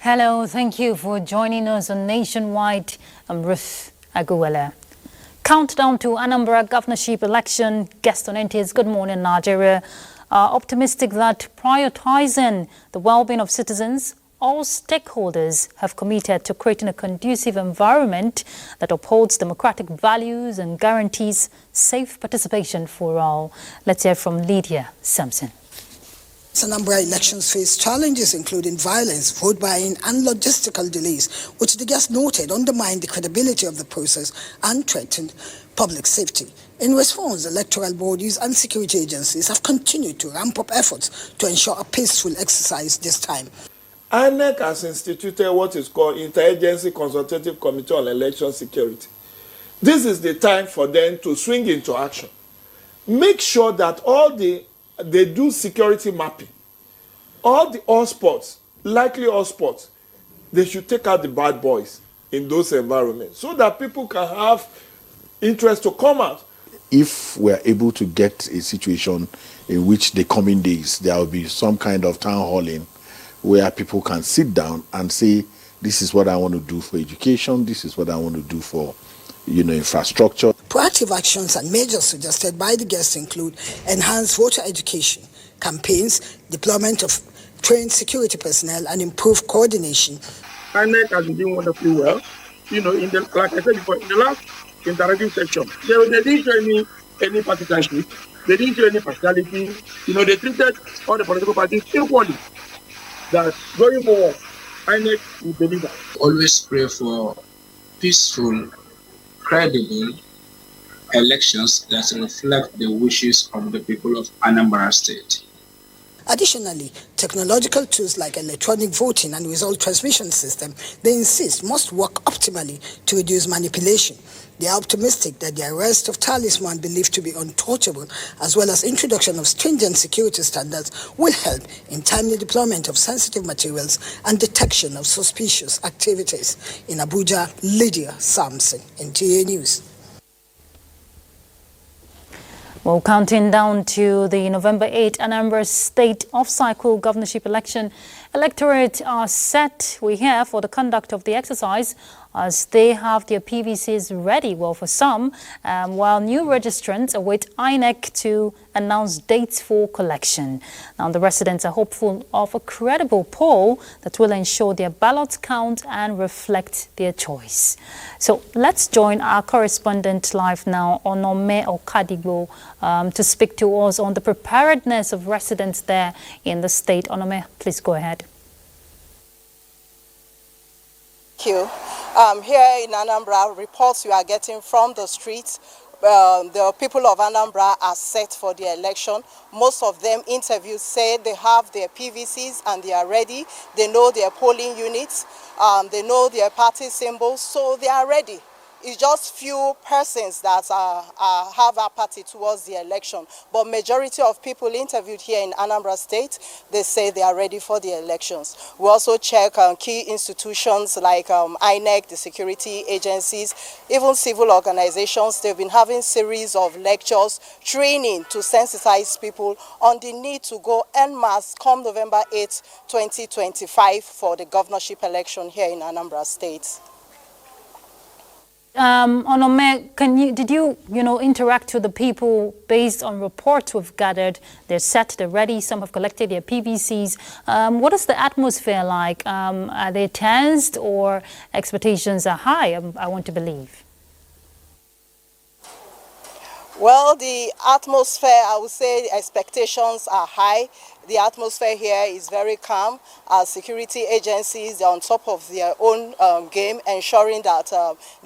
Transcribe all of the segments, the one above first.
Hello, thank you for joining us on Nationwide. I'm Ruth Aguwele. Countdown to Anambra governorship election. Guest on NTA's Good Morning Nigeria are optimistic that prioritizing the well-being of citizens, all stakeholders have committed to creating a conducive environment that upholds democratic values and guarantees safe participation for all. Let's hear from Lydia Sampson. Anambra elections face challenges including violence, vote buying and logistical delays, which the guest noted undermined the credibility of the process and threatened public safety. In response, electoral bodies and security agencies have continued to ramp up efforts to ensure a peaceful exercise this time. INEC has instituted what is called Interagency Consultative Committee on Election Security. This is the time for them to swing into action. Make sure that they do security mapping. All the hotspots, likely hotspots, they should take out the bad boys in those environments so that people can have interest to come out. If we're able to get a situation in which the coming days there will be some kind of town halling where people can sit down and say, this is what I want to do for education, this is what I want to do for infrastructure. Proactive actions and measures suggested by the guests include enhanced voter education, campaigns, deployment of trained security personnel, and improved coordination. INEC has been doing wonderfully well. Like I said before, in the last interactive section, they didn't show any partisanship, they didn't show any partiality. They treated all the political parties equally. That going forward, INEC will deliver. Always pray for peaceful, credible elections that reflect the wishes of the people of Anambra State. Additionally, technological tools like electronic voting and result transmission system, they insist, must work optimally to reduce manipulation. They are optimistic that the arrest of talisman believed to be untouchable, as well as introduction of stringent security standards, will help in timely deployment of sensitive materials and detection of suspicious activities. In Abuja, Lydia Sampson, NTA News. Well, counting down to the November 8 Anambra State off-cycle governorship election, electorate are set, we hear, for the conduct of the exercise as they have their PVCs ready. Well, for some, while new registrants await INEC to announce dates for collection. Now, the residents are hopeful of a credible poll that will ensure their ballots count and reflect their choice. So let's join our correspondent live now, Onome Okadigbo, to speak to us on the preparedness of residents there in the state. Onome, please go ahead. Thank you. Here in Anambra, reports we are getting from the streets, the people of Anambra are set for the election. Most of them interviewed say they have their PVCs and they are ready. They know their polling units, they know their party symbols, so they are ready. It's just few persons that have apathy towards the election. But majority of people interviewed here in Anambra State, they say they are ready for the elections. We also check key institutions like INEC, the security agencies, even civil organizations. They've been having series of lectures, training to sensitize people on the need to go en masse come November 8, 2025 for the governorship election here in Anambra State. Onome, did you interact with the people based on reports we've gathered? They're set, they're ready, some have collected their PVCs. What is the atmosphere like? Are they tensed or expectations are high, I want to believe? Well, the atmosphere, I would say the expectations are high. The atmosphere here is very calm. Our security agencies are on top of their own game, ensuring that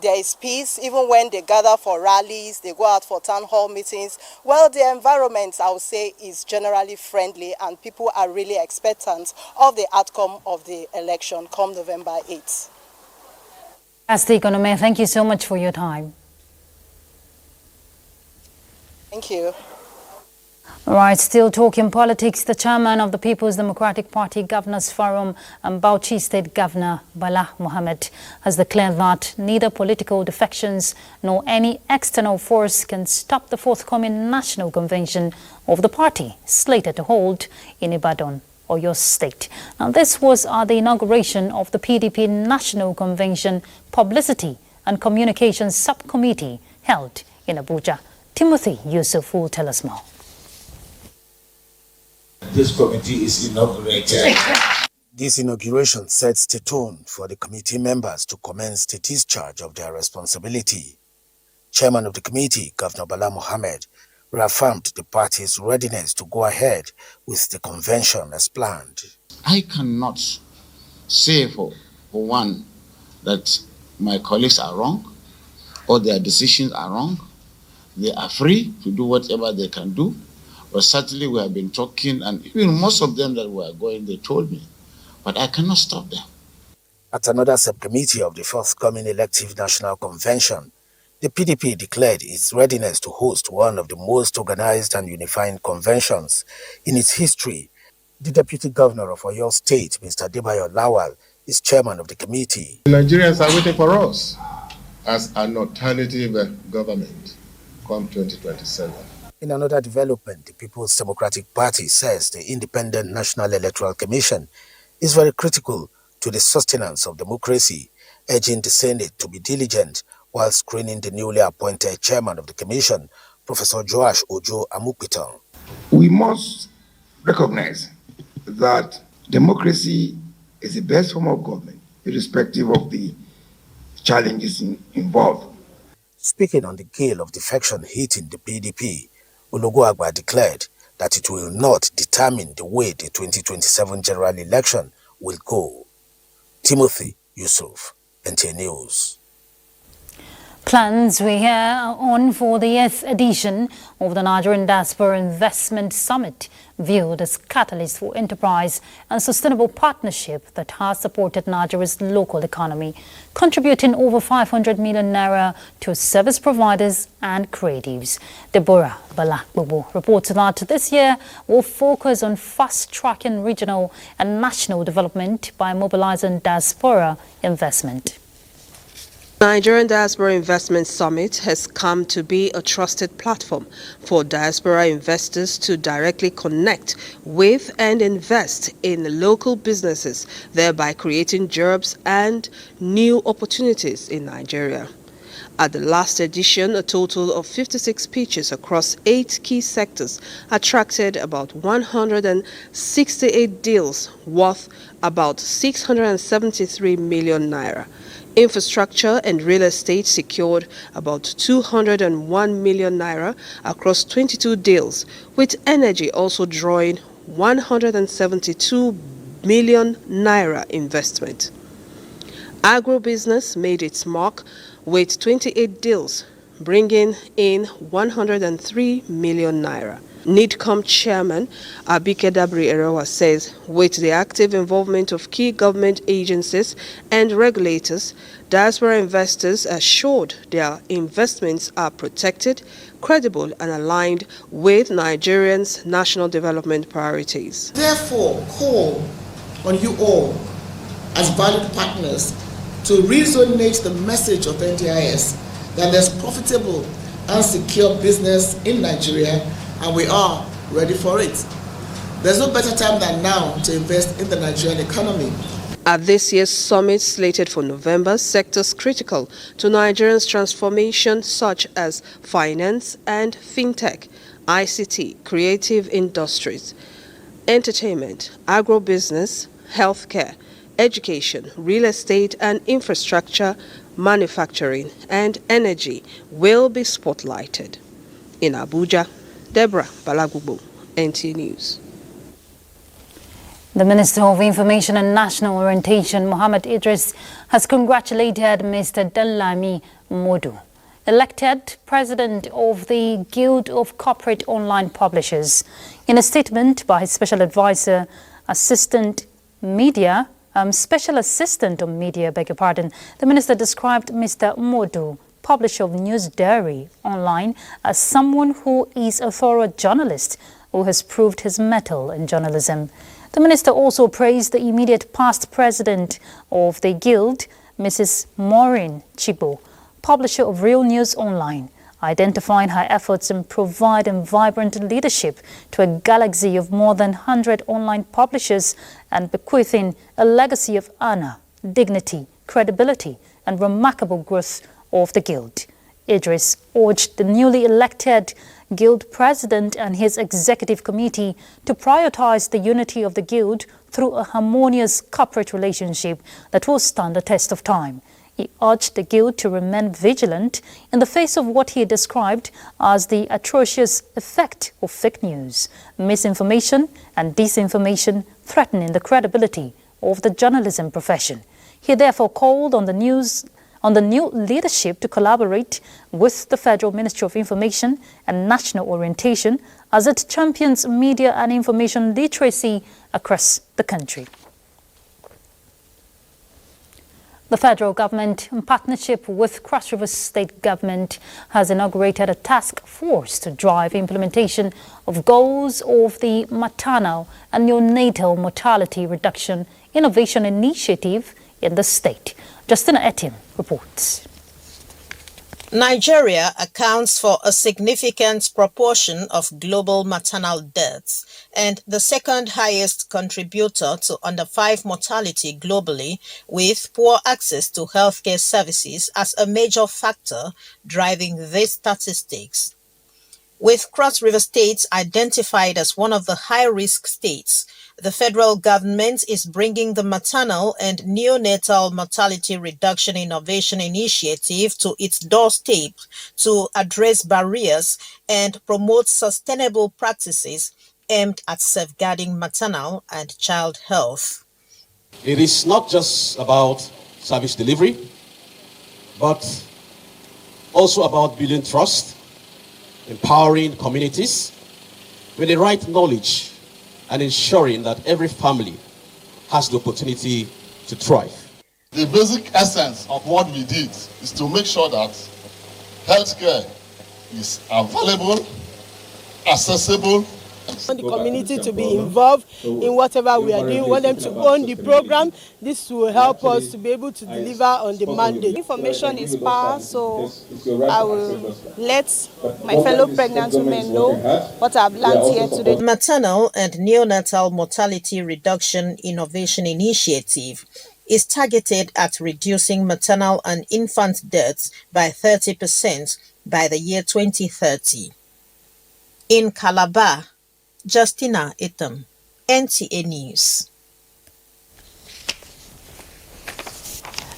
there is peace. Even when they gather for rallies, they go out for town hall meetings. Well, the environment, I would say, is generally friendly and people are really expectant of the outcome of the election come November 8th. Fantastic, Onome. Thank you so much for your time. Thank you. All right, still talking politics, the chairman of the People's Democratic Party Governors Forum and Bauchi State Governor Bala Mohammed has declared that neither political defections nor any external force can stop the forthcoming national convention of the party, slated to hold in Ibadan Oyo State. Now, this was at the inauguration of the PDP National Convention Publicity and Communications Subcommittee held in Abuja. Timothy Yusuf will tell us more. This committee is inaugurated. This inauguration sets the tone for the committee members to commence the discharge of their responsibility. Chairman of the committee, Governor Bala Mohammed, reaffirmed the party's readiness to go ahead with the convention as planned. I cannot say for one that my colleagues are wrong or their decisions are wrong. They are free to do whatever they can do. But certainly we have been talking, and even most of them that were going, they told me. But I cannot stop them. At another subcommittee of the forthcoming elective national convention, the PDP declared its readiness to host one of the most organized and unifying conventions in its history. The Deputy Governor of Oyo State, Mr. Debayo Lawal, is chairman of the committee. The Nigerians are waiting for us as an alternative government come 2027. In another development, the People's Democratic Party says the Independent National Electoral Commission is very critical to the sustenance of democracy, urging the Senate to be diligent while screening the newly appointed chairman of the commission, Professor Joash Ojo Amupitan. We must recognize that democracy is the best form of government, irrespective of the challenges involved. Speaking on the gale of defection hitting the PDP, Ologoagba declared that it will not determine the way the 2027 general election will go. Timothy Yusuf, NTA News. Plans we hear are on for the 8th edition of the Nigerian Diaspora Investment Summit, viewed as catalyst for enterprise and sustainable partnership that has supported Nigeria's local economy, contributing over 500 million naira to service providers and creatives. Deborah Balakbobo reports that this year will focus on fast-tracking regional and national development by mobilizing diaspora investment. Nigerian Diaspora Investment Summit has come to be a trusted platform for diaspora investors to directly connect with and invest in local businesses, thereby creating jobs and new opportunities in Nigeria. At the last edition, a total of 56 pitches across 8 key sectors attracted about 168 deals worth about 673 million naira. Infrastructure and real estate secured about 201 million naira across 22 deals, with energy also drawing 172 million naira investment. Agribusiness made its mark with 28 deals, bringing in 103 million naira. NIDCOM chairman Abike Dabri-Erewa says with the active involvement of key government agencies and regulators, diaspora investors are assured their investments are protected, credible and aligned with Nigerians' national development priorities. Therefore, call on you all as valued partners to resonate the message of NDIS that there's profitable and secure business in Nigeria, and we are ready for it. There's no better time than now to invest in the Nigerian economy. At this year's summit slated for November, sectors critical to Nigeria's transformation such as finance and fintech, ICT, creative industries, entertainment, agrobusiness, healthcare, education, real estate and infrastructure, manufacturing and energy will be spotlighted. In Abuja, Deborah Balagugbo, NTA News. The Minister of Information and National Orientation, Mohammed Idris, has congratulated Mr. Danlami Modu, elected President of the Guild of Corporate Online Publishers. In a statement by his Special Advisor, Special Assistant on Media, the Minister described Mr. Modu, publisher of News Diary Online, as someone who is a thorough journalist who has proved his mettle in journalism. The Minister also praised the immediate past president of the Guild, Mrs. Maureen Chibo, publisher of Real News Online, identifying her efforts in providing vibrant leadership to a galaxy of more than 100 online publishers and bequeathing a legacy of honor, dignity, credibility, and remarkable growth of the Guild. Idris urged the newly elected Guild President and his executive committee to prioritize the unity of the Guild through a harmonious corporate relationship that will stand the test of time. He urged the Guild to remain vigilant in the face of what he described as the atrocious effect of fake news, misinformation and disinformation threatening the credibility of the journalism profession. He therefore called on the new leadership to collaborate with the Federal Ministry of Information and National Orientation as it champions media and information literacy across the country. The federal government, in partnership with Cross River State government, has inaugurated a task force to drive implementation of goals of the Maternal and Neonatal Mortality Reduction Innovation Initiative in the state. Justina Etim reports. Nigeria accounts for a significant proportion of global maternal deaths and the second highest contributor to under-5 mortality globally, with poor access to healthcare services as a major factor driving these statistics. With Cross River State identified as one of the high-risk states, the federal government is bringing the Maternal and Neonatal Mortality Reduction Innovation Initiative to its doorstep to address barriers and promote sustainable practices aimed at safeguarding maternal and child health. It is not just about service delivery, but also about building trust, empowering communities with the right knowledge, and ensuring that every family has the opportunity to thrive. The basic essence of what we did is to make sure that healthcare is available, accessible. We want the community to be involved in whatever we are doing. We want them to own the program. This will help us to be able to deliver on the mandate. Information is power, so I will let my fellow pregnant women know what I've learned here today. Maternal and Neonatal Mortality Reduction Innovation Initiative is targeted at reducing maternal and infant deaths by 30% by the year 2030. In Calabar, Justina Etam, NTA News.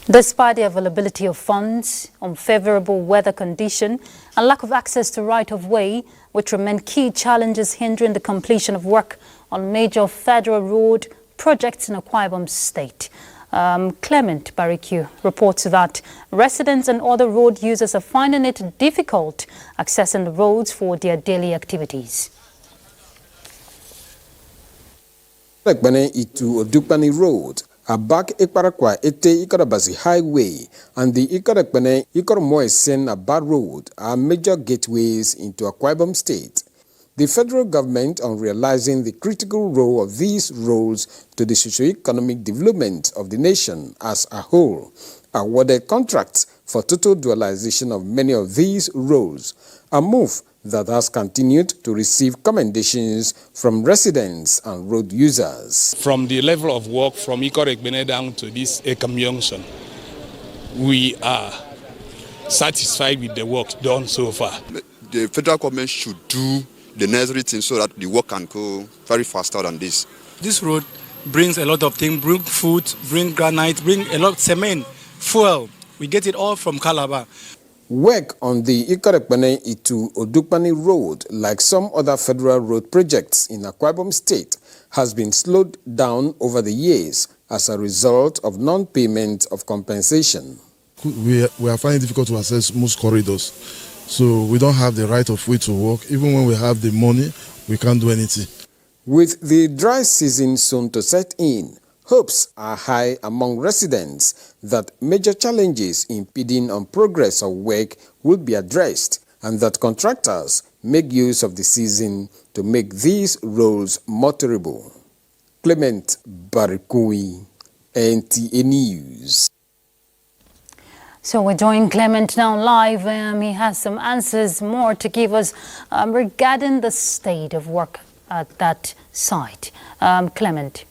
Despite the availability of funds, unfavorable weather condition, and lack of access to right-of-way, which remain key challenges hindering the completion of work on major federal road projects in Akwa Ibom State. Clement Bariku reports that residents and other road users are finding it difficult accessing the roads for their daily activities. Ikorekpene Itu Odukpani Road, Abak Ikparakwa Ete Ikorabazi Highway, and the Ikorekpene Ikoromoesen Abad Road are major gateways into Akwa Ibom State. The federal government, on realizing the critical role of these roads to the socio-economic development of the nation as a whole, awarded contracts for total dualization of many of these roads, a move that has continued to receive commendations from residents and road users. From the level of work from Ikorekpene down to this Ekam Junction, we are satisfied with the work done so far. The federal government should do the necessary things so that the work can go very faster than this. This road brings a lot of things, bring food, bring granite, bring a lot of cement, fuel. We get it all from Calabar. Work on the Ikorekpene Itu Odukpani Road, like some other federal road projects in Akwa Ibom State, has been slowed down over the years as a result of non-payment of compensation. We are finding it difficult to access most corridors, so we don't have the right of way to walk. Even when we have the money, we can't do anything. With the dry season soon to set in, hopes are high among residents that major challenges impeding on progress of work will be addressed and that contractors make use of the season to make these roads motorable. Clement Barikui, NTA News. So we're joining Clement now live. He has some answers more to give us regarding the state of work at that site. Clement.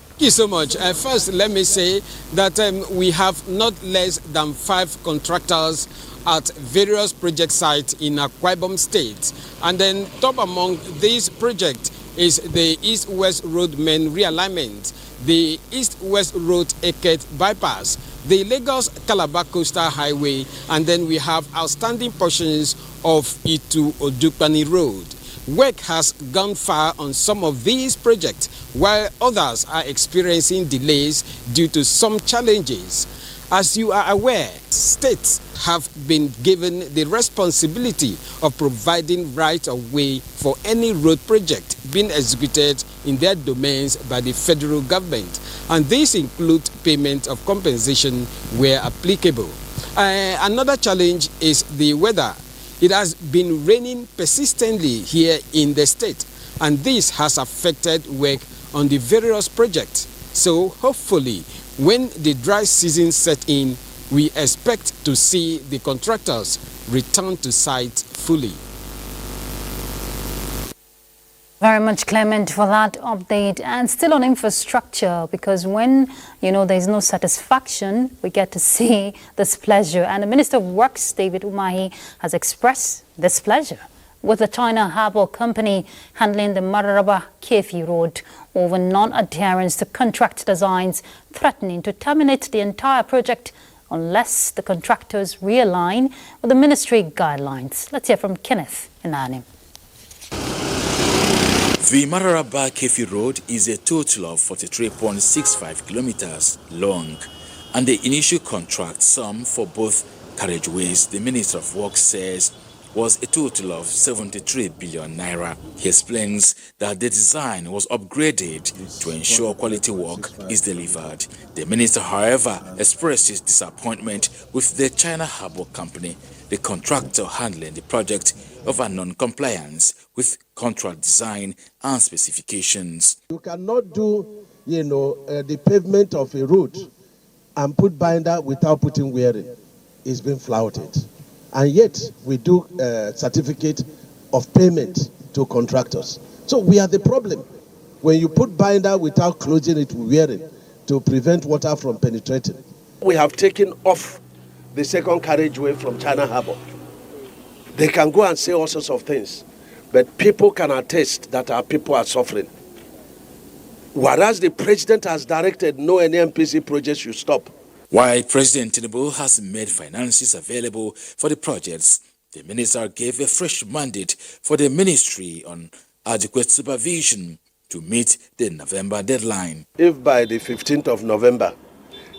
Thank you so much. First, let me say that we have not less than 5 contractors at various project sites in Akwa Ibom State. And then top among these projects is the East-West Road Main Realignment, the East-West Road Eket Bypass, the Lagos-Calabar Coastal Highway, and then we have outstanding portions of Itu-Odukpani Road. Work has gone far on some of these projects, while others are experiencing delays due to some challenges. As you are aware, states have been given the responsibility of providing right-of-way for any road project being executed in their domains by the federal government, and these include payment of compensation where applicable. Another challenge is the weather. It has been raining persistently here in the state, and this has affected work on the various projects. So hopefully, when the dry season set in, we expect to see the contractors return to site fully. Very much, Clement, for that update. And still on infrastructure, because when, there's no satisfaction, we get to see displeasure. And the Minister of Works, David Umahi, has expressed displeasure with the China Harbour Company handling the Mararaba Kefi Road over non-adherence to contract designs, threatening to terminate the entire project unless the contractors realign with the ministry guidelines. Let's hear from Kenneth Inanim. The Mararaba Kefi Road is a total of 43.65 kilometers long, and the initial contract sum for both carriageways, the Minister of Works says, was a total of 73 billion naira. He explains that the design was upgraded to ensure quality work is delivered. The minister, however, expressed his disappointment with the China Harbour Company, the contractor handling the project, over non-compliance with contract design and specifications. You cannot do, the pavement of a road and put binder without putting wearing. It's been flouted. And yet, we do certificate of payment to contractors. So we are the problem. When you put binder without closing it with wearing to prevent water from penetrating. We have taken off the second carriageway from China Harbour. They can go and say all sorts of things, but people can attest that our people are suffering. Whereas the president has directed no NMPC project should stop. While President Tinubu has made finances available for the projects, the minister gave a fresh mandate for the ministry on adequate supervision to meet the November deadline. If by the 15th of November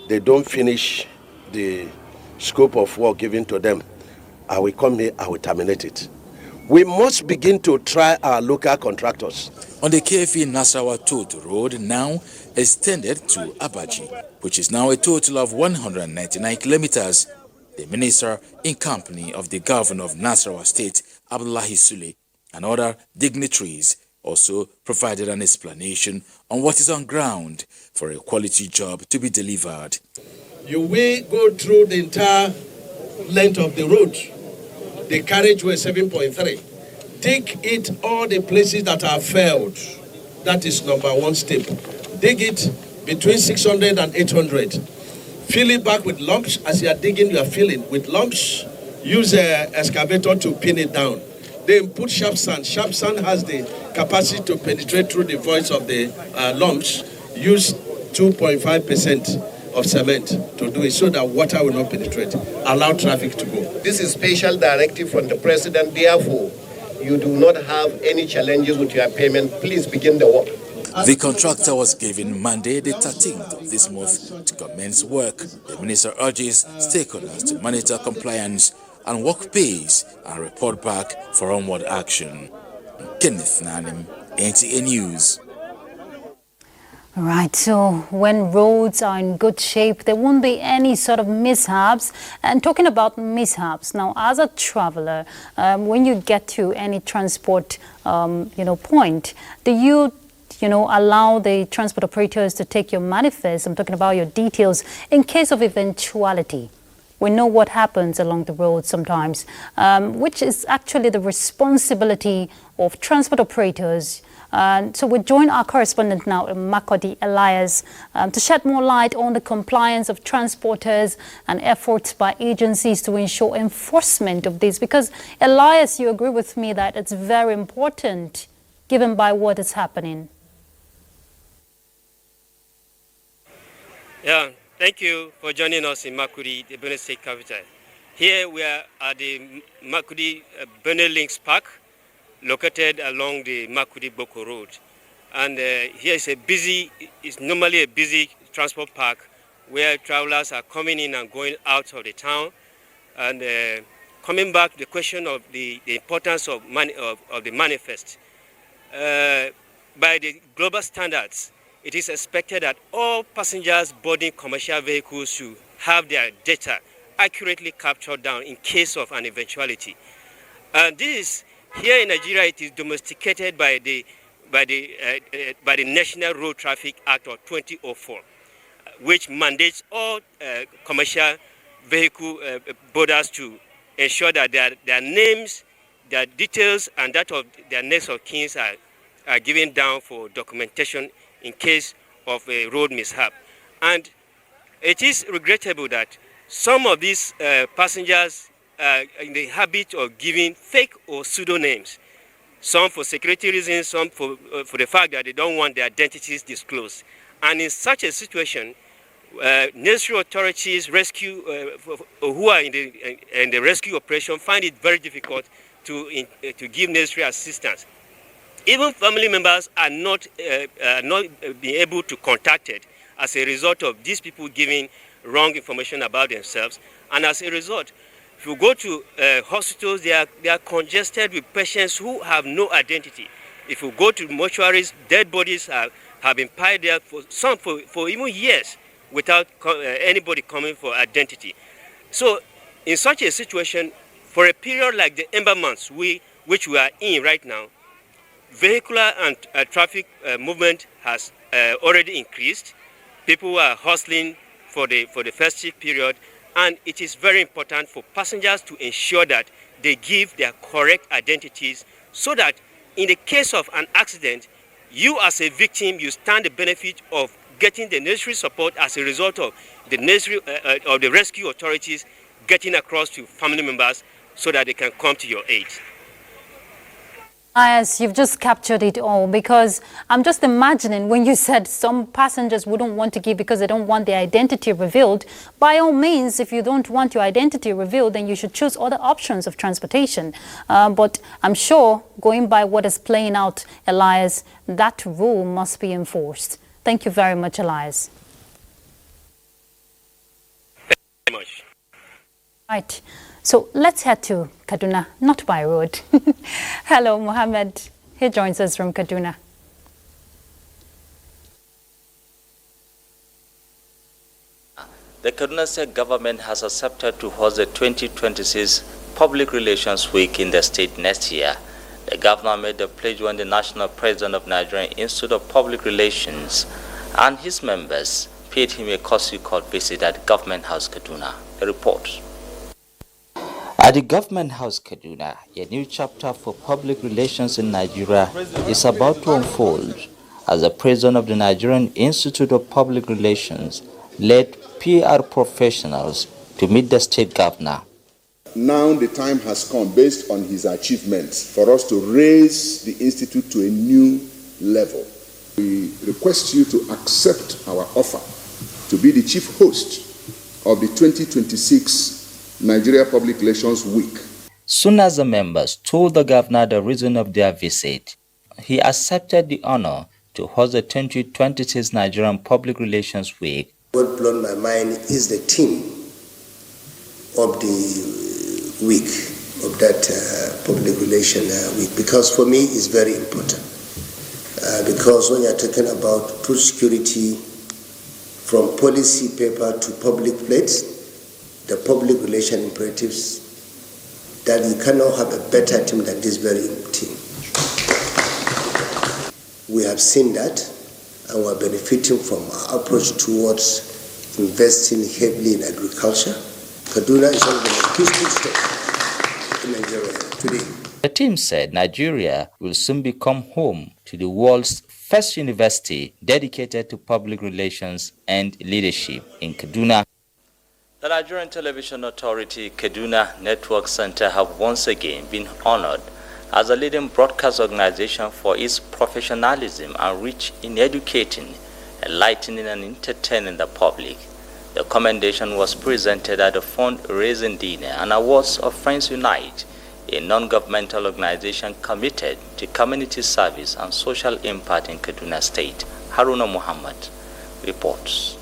they don't finish the scope of work given to them, I will come here, I will terminate it. We must begin to try our local contractors. On the Kefi Nasarawa Total Road, now extended to Abuja, which is now a total of 199 kilometers, the minister, in company of the governor of Nasarawa State, Abdullahi Sule, and other dignitaries, also provided an explanation on what is on ground for a quality job to be delivered. You will go through the entire length of the road. The carriageway 7.3. Dig it all the places that are failed. That is number one step. Dig it between 600 and 800. Fill it back with lumps. As you are digging, you are filling with lumps. Use an excavator to pin it down. Then put sharp sand. Sharp sand has the capacity to penetrate through the voids of the lumps. Use 2.5% of cement to do it so that water will not penetrate. Allow traffic to go. This is special directive from the president. Therefore, you do not have any challenges with your payment. Please begin the work. The contractor was given Monday, the 13th of this month, to commence work. The minister urges stakeholders to monitor compliance and work pace and report back for onward action. Kenneth Nanim, NTA News. All right, so when roads are in good shape, there won't be any sort of mishaps. And talking about mishaps, now as a traveler, when you get to any transport, point, do allow the transport operators to take your manifest. I'm talking about your details in case of eventuality. We know what happens along the road sometimes, which is actually the responsibility of transport operators. So we join our correspondent now in Makurdi, Elias, to shed more light on the compliance of transporters and efforts by agencies to ensure enforcement of this. Because, Elias, you agree with me that it's very important given by what is happening. Yeah, thank you for joining us in Makurdi, the Benue State capital. Here we are at the Makurdi Benue Links Park, located along the Makurdi-Boko Road. And here is it's normally a busy transport park where travelers are coming in and going out of the town. And coming back, the question of the importance of the manifest. By the global standards, it is expected that all passengers boarding commercial vehicles should have their data accurately captured down in case of an eventuality. And this, here in Nigeria, it is domesticated by the National Road Traffic Act of 2004, which mandates all commercial vehicle boarders to ensure that their names, their details, and that of their next of kin are given down for documentation in case of a road mishap. And it is regrettable that some of these passengers are in the habit of giving fake or pseudo names, some for security reasons, some for the fact that they don't want their identities disclosed. And in such a situation, necessary authorities, who are in the rescue operation, find it very difficult to give necessary assistance. Even family members are not being able to contact it as a result of these people giving wrong information about themselves. And as a result, if you go to hospitals, they are congested with patients who have no identity. If you go to mortuaries, dead bodies have been piled there for even years without anybody coming for identity. So in such a situation, for a period like the Ember months, which we are in right now, vehicular and traffic movement has already increased. People are hustling for the festive period, and it is very important for passengers to ensure that they give their correct identities so that in the case of an accident, you as a victim, you stand the benefit of getting the necessary support as a result of the necessary of the rescue authorities getting across to family members so that they can come to your aid. Yes, you've just captured it all, because I'm just imagining when you said some passengers wouldn't want to give because they don't want their identity revealed. By all means, if you don't want your identity revealed, then you should choose other options of transportation. But I'm sure, going by what is playing out, Elias, that rule must be enforced. Thank you very much, Elias. Thank you very much. Right. So let's head to Kaduna, not by road. Hello, Mohammed. He joins us from Kaduna. The Kaduna State government has accepted to host the 2026 Public Relations Week in the state next year. The governor made the pledge when the national president of Nigerian Institute of Public Relations and his members paid him a courtesy-called visit at Government House, Kaduna. A report. At the Government House, Kaduna, a new chapter for public relations in Nigeria is about to unfold as the president of the Nigerian Institute of Public Relations led PR professionals to meet the state governor. Now the time has come, based on his achievements, for us to raise the institute to a new level. We request you to accept our offer to be the chief host of the 2026 Nigeria Public Relations Week. Soon as the members told the governor the reason of their visit, he accepted the honor to host the 2026 Nigerian Public Relations Week. What blown my mind is the theme of the week, of that Public Relations Week, because for me it's very important. Because when you're talking about truth security, from policy paper to public plates, the public relation imperatives, that you cannot have a better team than this very team. We have seen that, and we're benefiting from our approach towards investing heavily in agriculture. Kaduna is one of the most peaceful states in Nigeria today. The team said Nigeria will soon become home to the world's first university dedicated to public relations and leadership in Kaduna. The Nigerian Television Authority Kaduna Network Center have once again been honored as a leading broadcast organization for its professionalism and reach in educating, enlightening and entertaining the public. The commendation was presented at the fundraising dinner and awards of Friends Unite, a non-governmental organization committed to community service and social impact in Kaduna State. Haruna Muhammad reports.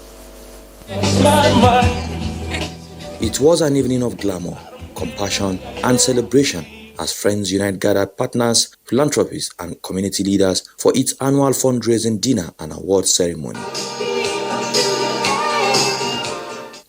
It was an evening of glamour, compassion, and celebration as Friends Unite gathered partners, philanthropists, and community leaders for its annual fundraising dinner and award ceremony.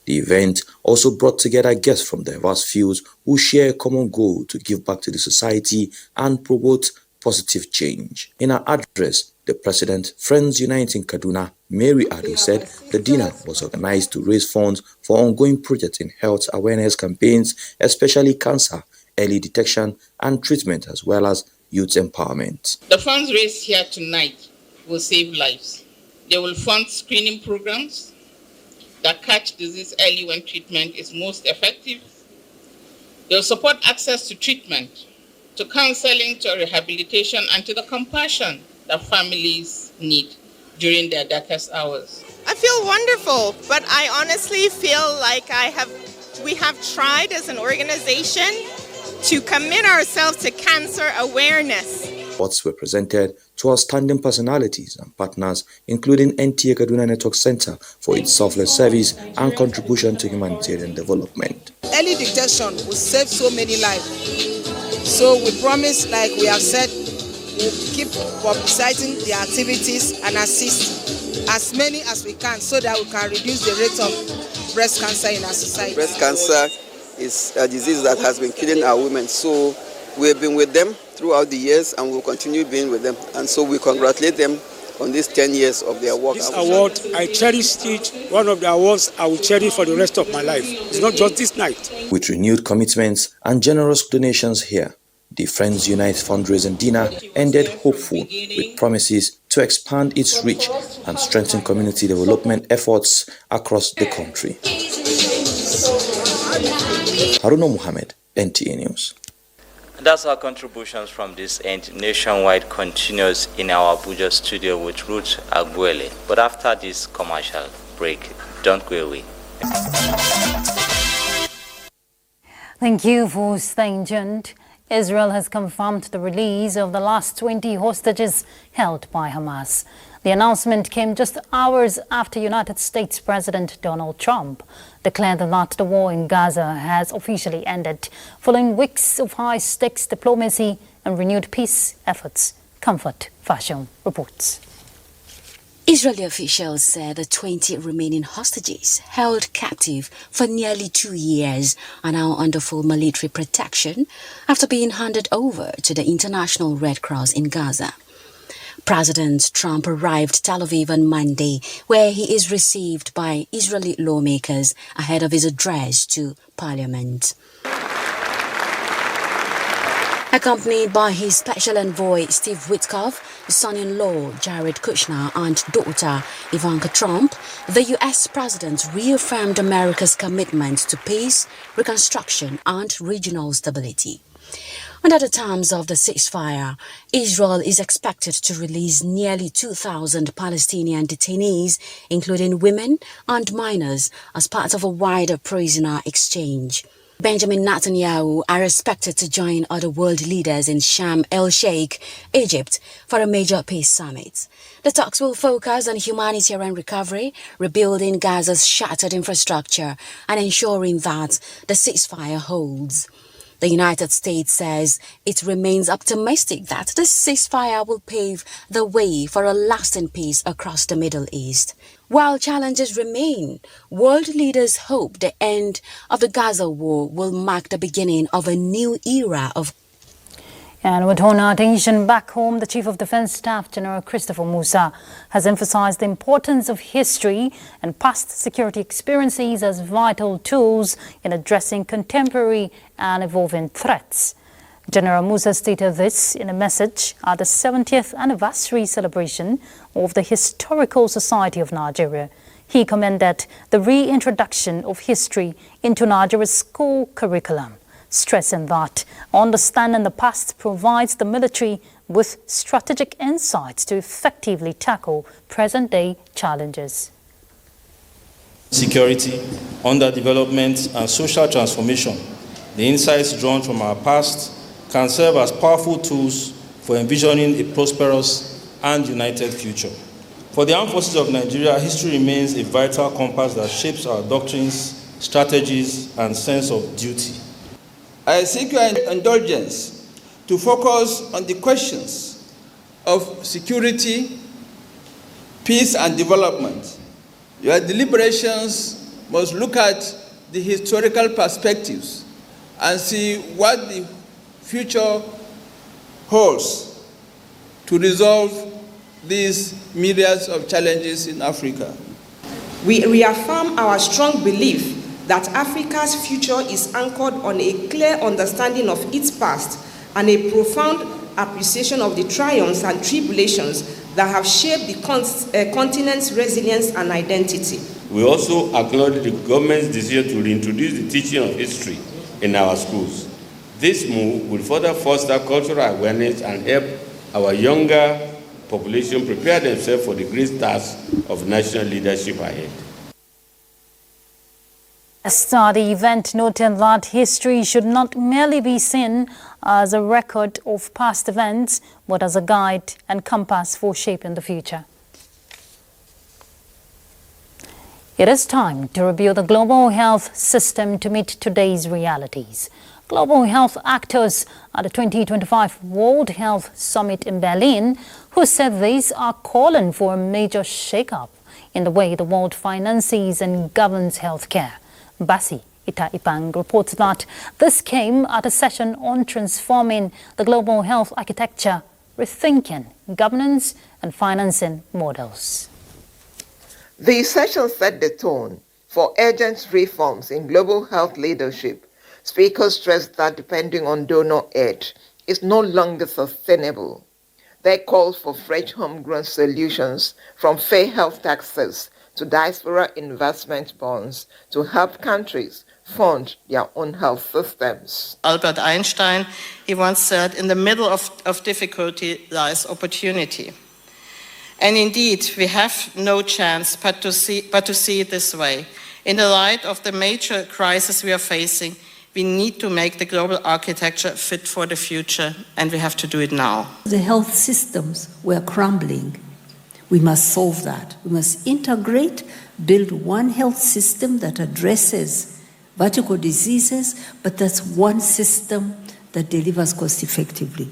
The event also brought together guests from diverse fields who share a common goal to give back to the society and promote positive change. In her address, the President, Friends Unite in Kaduna, Mary Ado, said the dinner was organized to raise funds for ongoing projects in health awareness campaigns, especially cancer, early detection and treatment, as well as youth empowerment. The funds raised here tonight will save lives. They will fund screening programs that catch disease early when treatment is most effective. They will support access to treatment, to counseling, to rehabilitation, and to the compassion that families need during their darkest hours. I feel wonderful, but I honestly feel like we have tried as an organization to commit ourselves to cancer awareness. Awards were presented to outstanding personalities and partners, including NTA Kaduna Network Center for its selfless service and contribution to humanitarian development. Early detection will save so many lives. So we promise, like we have said, we'll keep publicizing the activities and assist as many as we can so that we can reduce the rate of breast cancer in our society. Breast cancer is a disease that has been killing our women. So we've been with them throughout the years and we'll continue being with them. And so we congratulate them on these 10 years of their work. This award, I cherish it. One of the awards I will cherish for the rest of my life. It's not just this night. With renewed commitments and generous donations here, the Friends Unite fundraising dinner ended hopeful with promises to expand its reach and strengthen community development efforts across the country. Haruna Muhammad, NTA News. That's our contributions from this end. Nationwide continues in our Abuja studio with Ruth Aguele. But after this commercial break, don't go away. Thank you for staying tuned. Israel has confirmed the release of the last 20 hostages held by Hamas. The announcement came just hours after United States President Donald Trump declared that the war in Gaza has officially ended, following weeks of high-stakes diplomacy and renewed peace efforts. Comfort Fashion reports. Israeli officials said the 20 remaining hostages held captive for nearly 2 years are now under full military protection after being handed over to the International Red Cross in Gaza. President Trump arrived Tel Aviv on Monday, where he is received by Israeli lawmakers ahead of his address to parliament. Accompanied by his special envoy Steve Witkoff, son-in-law Jared Kushner and daughter Ivanka Trump, the U.S. president reaffirmed America's commitment to peace, reconstruction and regional stability. Under the terms of the ceasefire, Israel is expected to release nearly 2,000 Palestinian detainees, including women and minors, as part of a wider prisoner exchange. Benjamin Netanyahu are expected to join other world leaders in Sharm el-Sheikh, Egypt, for a major peace summit. The talks will focus on humanitarian recovery, rebuilding Gaza's shattered infrastructure, and ensuring that the ceasefire holds. The United States says it remains optimistic that the ceasefire will pave the way for a lasting peace across the Middle East. While challenges remain, world leaders hope the end of the Gaza war will mark the beginning of a new era of. And with our attention back home, the Chief of Defence Staff, General Christopher Musa, has emphasized the importance of history and past security experiences as vital tools in addressing contemporary and evolving threats. General Musa stated this in a message at the 70th anniversary celebration of the Historical Society of Nigeria. He commended the reintroduction of history into Nigeria's school curriculum, stressing that understanding the past provides the military with strategic insights to effectively tackle present-day challenges. Security, underdevelopment, and social transformation. The insights drawn from our past can serve as powerful tools for envisioning a prosperous and united future. For the armed forces of Nigeria, history remains a vital compass that shapes our doctrines, strategies, and sense of duty. I seek your indulgence to focus on the questions of security, peace, and development. Your deliberations must look at the historical perspectives and see what the future holds to resolve these myriads of challenges in Africa. We reaffirm our strong belief that Africa's future is anchored on a clear understanding of its past and a profound appreciation of the triumphs and tribulations that have shaped the continent's resilience and identity. We also acknowledge the government's decision to reintroduce the teaching of history in our schools. This move will further foster cultural awareness and help our younger population prepare themselves for the great task of national leadership ahead. The event noted that history should not merely be seen as a record of past events, but as a guide and compass for shaping the future. It is time to review the global health system to meet today's realities. Global health actors at the 2025 World Health Summit in Berlin, who said these are calling for a major shake-up in the way the world finances and governs healthcare. Basi Ita-Ipang reports that this came at a session on transforming the global health architecture, rethinking governance and financing models. The session set the tone for urgent reforms in global health leadership. Speakers stressed that depending on donor aid is no longer sustainable. They called for fresh homegrown solutions, from fair health taxes to diaspora investment bonds, to help countries fund their own health systems. Albert Einstein, he once said, in the middle of difficulty lies opportunity. And indeed, we have no chance but to see it this way. In the light of the major crisis we are facing, we need to make the global architecture fit for the future, and we have to do it now. The health systems were crumbling. We must solve that. We must integrate, build one health system that addresses vertical diseases, but that's one system that delivers cost effectively.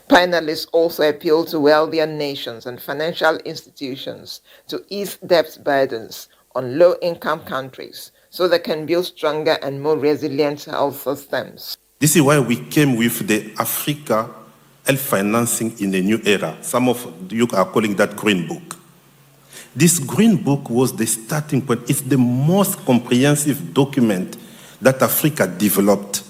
Panelists also appealed to wealthier nations and financial institutions to ease debt burdens on low-income countries so they can build stronger and more resilient health systems. This is why we came with the Africa Health Financing in a New Era. Some of you are calling that Green Book. This Green Book was the starting point. It's the most comprehensive document that Africa developed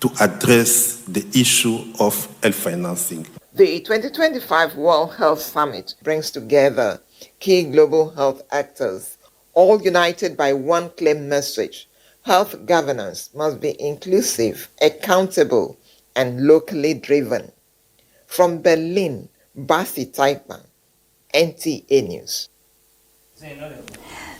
to address the issue of health financing. The 2025 World Health Summit brings together key global health actors, all united by one clear message: health governance must be inclusive, accountable, and locally driven. From Berlin, Basi Ita-Ipang, NTA News.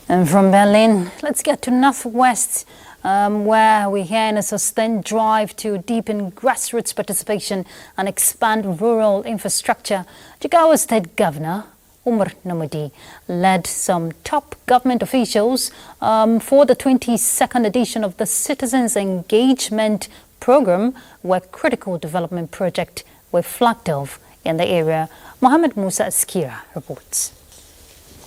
And from Berlin, let's get to Northwest, where we hear in a sustained drive to deepen grassroots participation and expand rural infrastructure. Jigawa State Governor Umar Namadi led some top government officials for the 22nd edition of the Citizens Engagement Program, where critical development projects were flagged off in the area. Mohammed Musa Askira reports.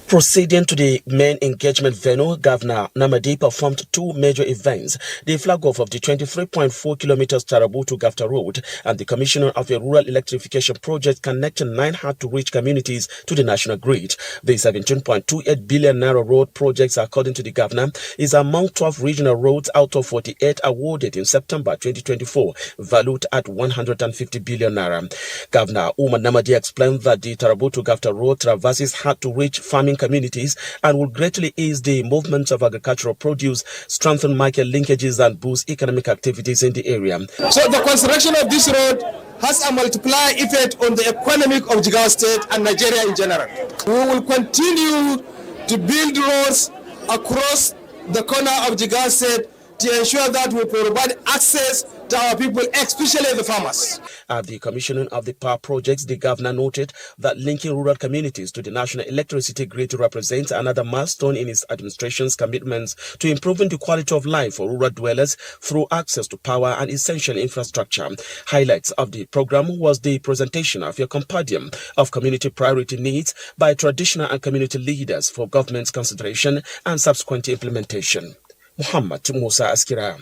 Proceeding to the main engagement venue, Governor Namadi performed two major events, the flag-off of the 23.4 kilometers Tarabu to Gafta Road and the commissioning of a rural electrification project connecting 9 hard-to-reach communities to the national grid. The 17.28 billion naira road projects, according to the governor, is among 12 regional roads out of 48 awarded in September 2024, valued at 150 billion naira. Governor Umar Namadi explained that the Tarabu to Gafta Road traverses hard-to-reach farming communities and will greatly ease the movement of agricultural produce, strengthen market linkages and boost economic activities in the area. So the construction of this road has a multiplier effect on the economy of Jigawa State and Nigeria in general. We will continue to build roads across the corner of Jigawa State to ensure that we provide access to our people, especially the farmers. At the commissioning of the power projects, the governor noted that linking rural communities to the national electricity grid represents another milestone in his administration's commitments to improving the quality of life for rural dwellers through access to power and essential infrastructure. Highlights of the program was the presentation of a compendium of community priority needs by traditional and community leaders for government's consideration and subsequent implementation. Muhammad Musa Askira,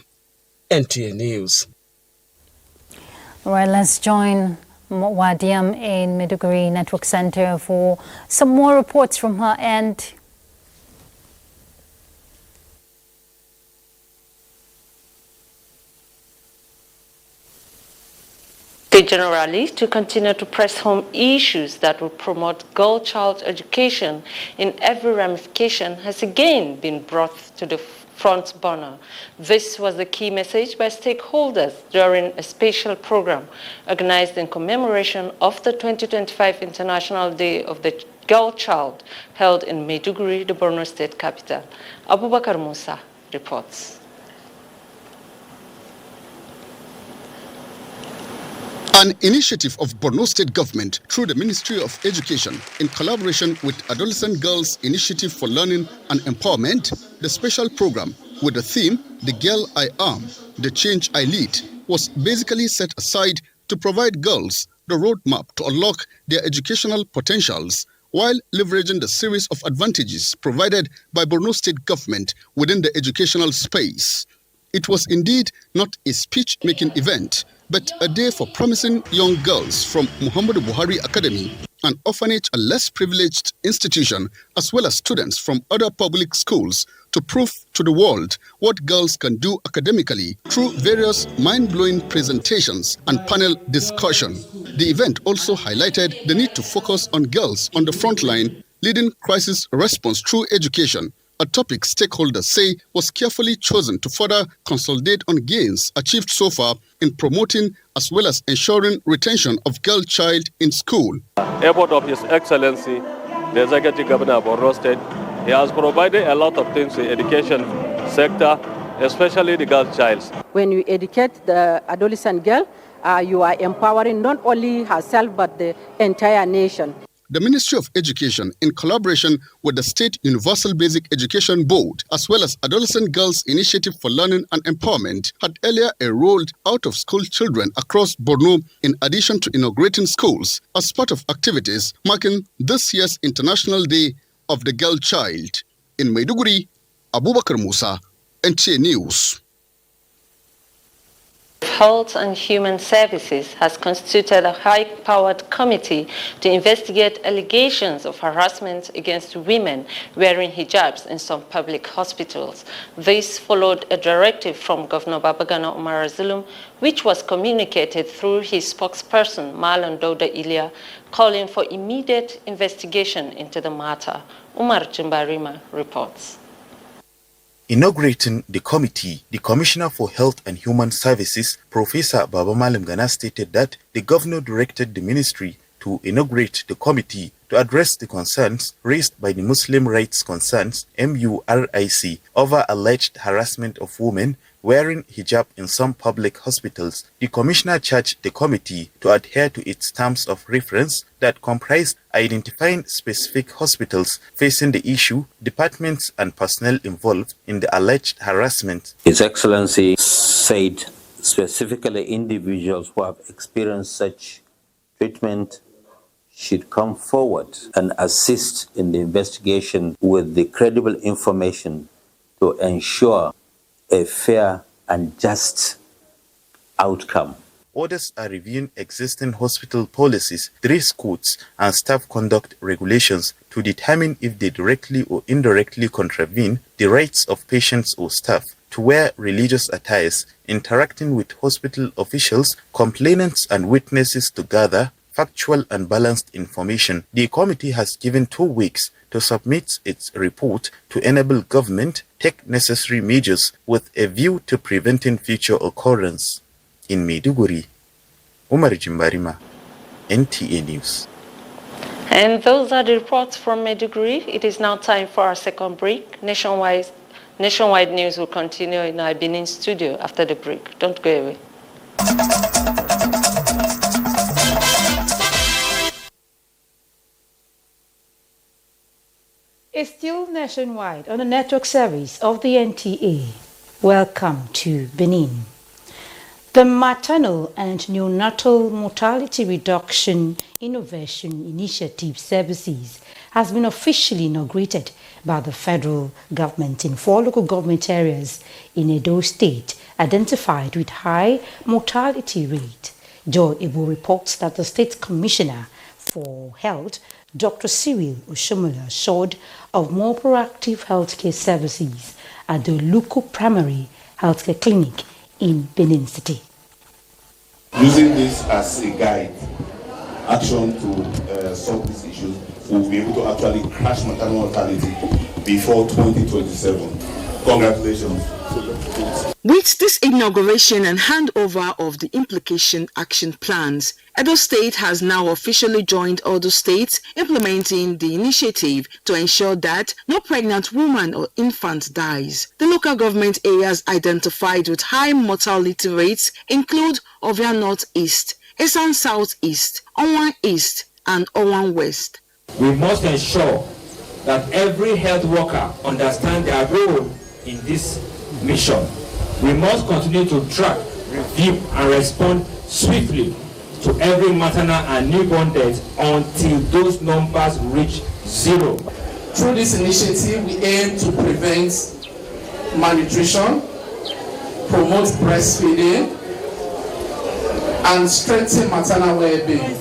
NTA News. All right, let's join Wadiam in Maiduguri Network Center for some more reports from her end. The generalists to continue to press home issues that will promote girl-child education in every ramification has again been brought to the front burner. This was the key message by stakeholders during a special program organized in commemoration of the 2025 International Day of the Girl Child held in Maiduguri, the Borno State capital. Abubakar Musa reports. An initiative of Borno State Government through the Ministry of Education in collaboration with Adolescent Girls Initiative for Learning and Empowerment, the special program with the theme, The Girl I Am, The Change I Lead, was basically set aside to provide girls the roadmap to unlock their educational potentials while leveraging the series of advantages provided by Borno State Government within the educational space. It was indeed not a speech-making event, but a day for promising young girls from Muhammadu Buhari Academy, an orphanage and less privileged institution, as well as students from other public schools to prove to the world what girls can do academically through various mind-blowing presentations and panel discussion. The event also highlighted the need to focus on girls on the front line, leading crisis response through education, a topic stakeholders say was carefully chosen to further consolidate on gains achieved so far in promoting as well as ensuring retention of girl child in school. Effort of His Excellency, the Executive Governor of Borno State, he has provided a lot of things in the education sector, especially the girl child. When you educate the adolescent girl, you are empowering not only herself but the entire nation. The Ministry of Education, in collaboration with the State Universal Basic Education Board, as well as Adolescent Girls Initiative for Learning and Empowerment, had earlier enrolled out-of-school children across Borno in addition to inaugurating schools as part of activities marking this year's International Day of the Girl Child. In Maiduguri, Abubakar Musa, NTA News. Health and Human Services has constituted a high-powered committee to investigate allegations of harassment against women wearing hijabs in some public hospitals. This followed a directive from Governor Babagana Umar Zulum, which was communicated through his spokesperson, Malan Douda Ilia, calling for immediate investigation into the matter. Umar Jimbarima reports. Inaugurating the committee, the Commissioner for Health and Human Services, Professor Baba Malam Gana, stated that the governor directed the ministry to inaugurate the committee to address the concerns raised by the Muslim Rights Concerns, MURIC, over alleged harassment of women wearing hijab in some public hospitals. The commissioner charged the committee to adhere to its terms of reference that comprise identifying specific hospitals facing the issue, departments and personnel involved in the alleged harassment. His Excellency said specifically individuals who have experienced such treatment should come forward and assist in the investigation with the credible information to ensure a fair and just outcome. Others are reviewing existing hospital policies, dress codes, and staff conduct regulations to determine if they directly or indirectly contravene the rights of patients or staff to wear religious attires, interacting with hospital officials, complainants, and witnesses to gather factual and balanced information. The committee has given 2 weeks to submit its report to enable government take necessary measures with a view to preventing future occurrence. In Maiduguri, Umar Jimbarima, NTA News. And those are the reports from Maiduguri. It is now time for our second break. Nationwide news will continue in our Benin studio after the break. Don't go away. It's still nationwide on the network service of the NTA. Welcome to Benin. The Maternal and Neonatal Mortality Reduction Innovation Initiative Services has been officially inaugurated by the federal government in 4 local government areas in Edo State identified with high mortality rate. Joy Ebo reports that the State Commissioner for Health, Dr. Cyril Oshomola, assured of more proactive healthcare services at the local primary healthcare clinic in Benin City. Using this as a guide, action to solve these issues, we'll be able to actually crash maternal mortality before 2027. Congratulations. With this inauguration and handover of the implication action plans, Edo State has now officially joined other states implementing the initiative to ensure that no pregnant woman or infant dies. The local government areas identified with high mortality rates include Ovia North-East, Esan South-East, Owan East, and Owan West. We must ensure that every health worker understands their role in this mission. We must continue to track, review, and respond swiftly to every maternal and newborn death until those numbers reach 0. Through this initiative, we aim to prevent malnutrition, promote breastfeeding, and strengthen maternal well-being.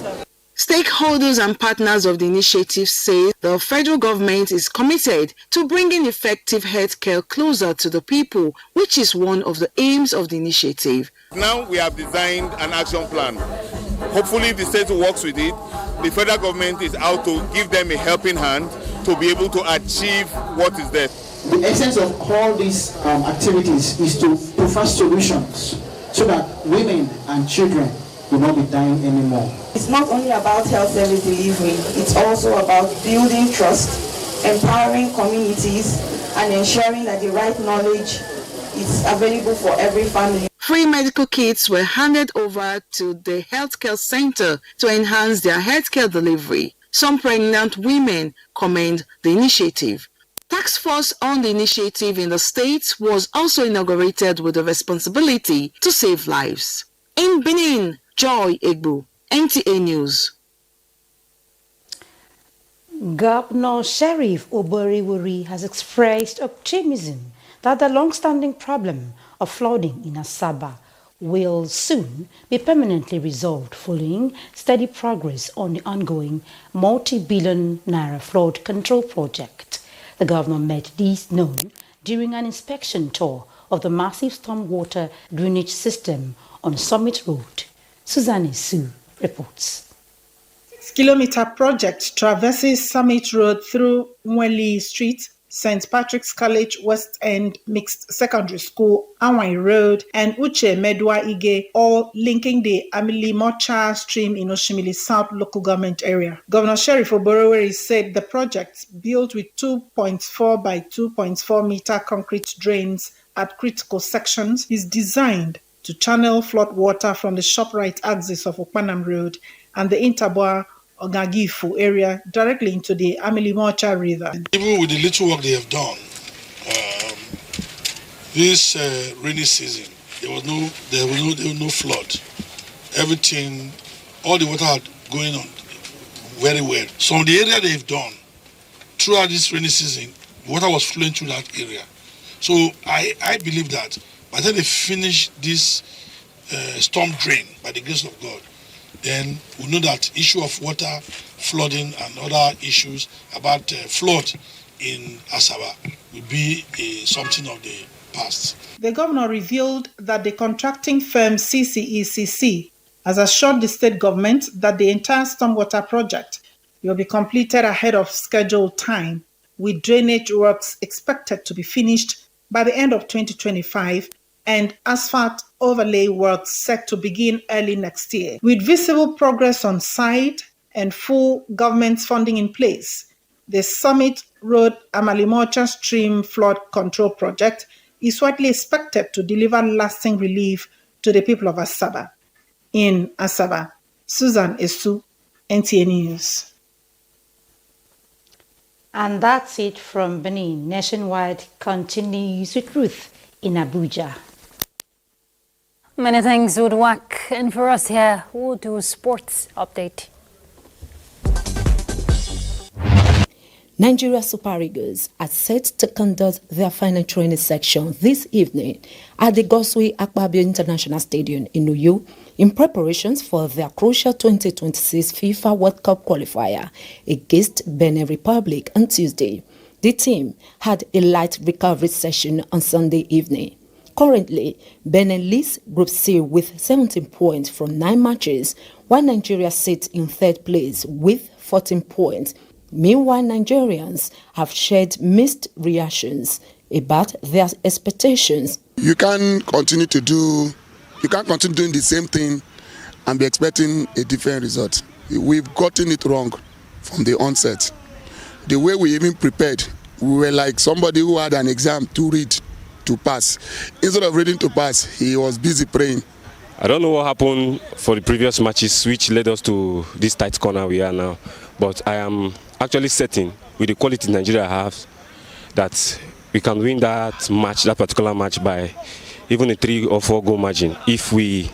Stakeholders and partners of the initiative say the federal government is committed to bringing effective healthcare closer to the people, which is one of the aims of the initiative. Now we have designed an action plan. Hopefully, if the state works with it, the federal government is out to give them a helping hand to be able to achieve what is there. The essence of all these activities is to provide solutions so that women and children will not be dying anymore. It's not only about health service delivery, it's also about building trust, empowering communities, and ensuring that the right knowledge is available for every family. Free medical kits were handed over to the healthcare center to enhance their healthcare delivery. Some pregnant women commend the initiative. Task force on the initiative in the states was also inaugurated with the responsibility to save lives. In Benin, Joy Egbu, NTA News. Governor Sheriff Oboriwuri has expressed optimism that the long-standing problem of flooding in Asaba will soon be permanently resolved following steady progress on the ongoing multi-billion naira flood control project. The governor made this known during an inspection tour of the massive stormwater drainage system on Summit Road. Suzanne Su reports. 6-kilometer project traverses Summit Road through Mweli Street, St. Patrick's College West End Mixed Secondary School, Anwai Road, and Uche Medwa Ige, all linking the Amili Mocha stream in Oshimili South local government area. Governor Sheriff Oboroweri said the project, built with 2.4 by 2.4 meter concrete drains at critical sections, is designed to channel flood water from the ShopRite axis of Okpanam Road and the Interboa Ogagifu area directly into the Amili-Mocha River. Even with the little work they have done, this rainy season, there was no flood. Everything, all the water going on very well. So in the area they've done, throughout this rainy season, water was flowing through that area. So I believe that by the time they finish this storm drain, by the grace of God, then we know that issue of water, flooding, and other issues about flood in Asaba will be something of the past. The governor revealed that the contracting firm CCECC has assured the state government that the entire stormwater project will be completed ahead of scheduled time, with drainage works expected to be finished by the end of 2025 and asphalt overlay works set to begin early next year. With visible progress on site and full government funding in place, the Summit Road Amalimocha Stream Flood Control Project is widely expected to deliver lasting relief to the people of Asaba. In Asaba, Susan Esu, NTA News. And that's it from Benin. Nationwide continues with Ruth in Abuja. Many thanks, Udwak. And for us here, we'll do a sports update. Nigeria Super Eagles are set to conduct their final training section this evening at the Goswe Akpabio International Stadium in Uyo in preparations for their crucial 2026 FIFA World Cup qualifier against Benin Republic on Tuesday. The team had a light recovery session on Sunday evening. Currently, Benin leads Group C with 17 points from 9 matches, while Nigeria sits in third place with 14 points. Meanwhile, Nigerians have shared mixed reactions about their expectations. You can't continue doing the same thing and be expecting a different result. We've gotten it wrong from the onset. The way we even prepared, we were like somebody who had an exam to read to pass. Instead of reading to pass, he was busy praying. I don't know what happened for the previous matches which led us to this tight corner we are now, but I am actually certain with the quality Nigeria has that we can win that particular match by even a 3 or 4 goal margin if we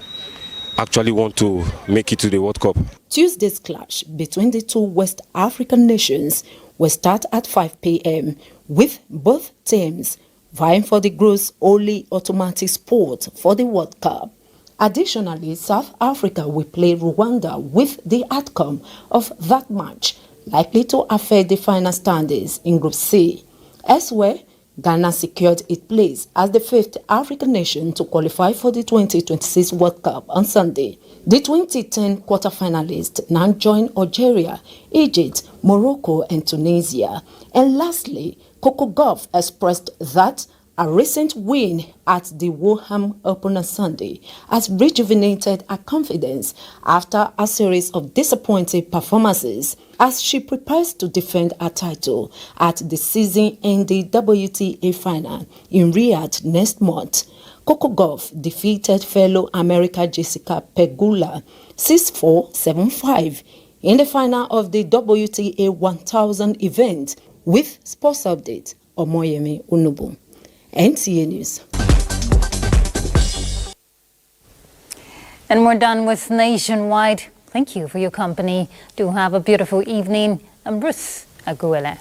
actually want to make it to the World Cup. Tuesday's clash between the two West African nations will start at 5 p.m. with both teams vying for the group's only automatic spot for the World Cup. Additionally, South Africa will play Rwanda, with the outcome of that match likely to affect the final standings in Group C. Elsewhere, Ghana secured its place as the 5th African nation to qualify for the 2026 World Cup on Sunday. The 2010 quarterfinalists now join Algeria, Egypt, Morocco and Tunisia. And lastly, Coco Gauff expressed that a recent win at the Woham Open on Sunday has rejuvenated her confidence after a series of disappointing performances as she prepares to defend her title at the season-ending WTA final in Riyadh next month. Coco Gauff defeated fellow American Jessica Pegula 6-4, 7-5 in the final of the WTA 1000 event. With Sports Update, Omoyemi Unubu. NTA News. And we're done with Nationwide. Thank you for your company. Do have a beautiful evening. I'm Ruth Aguilera.